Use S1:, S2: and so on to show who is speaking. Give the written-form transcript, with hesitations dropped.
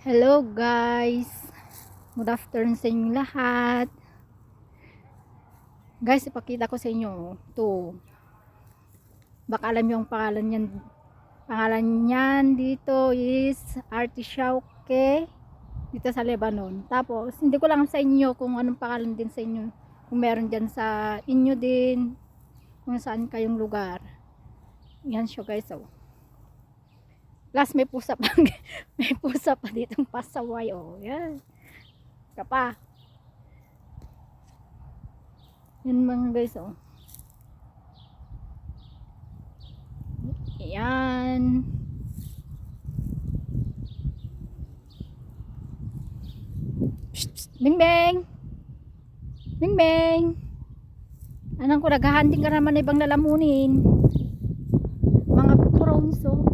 S1: Hello guys, good afternoon sa inyong lahat. Guys, ipakita ko sa inyo to. Baka alam yung pangalan niyan. Pangalan niyan dito is artichoke dito sa Lebanon. Tapos hindi ko lang sa inyo kung anong pangalan din sa inyo. Kung meron diyan sa inyo din, kung saan kayong lugar. Yan siya guys, oh. Plus may pusa pa. May pusa pa ditong pasaway, oh. Yan. Kapa. Yan mga guys, oh. Yan. Bing beng. Bing beng. Anong ko naghahanding ka naman ibang lalamunin. Mga prawns, oh.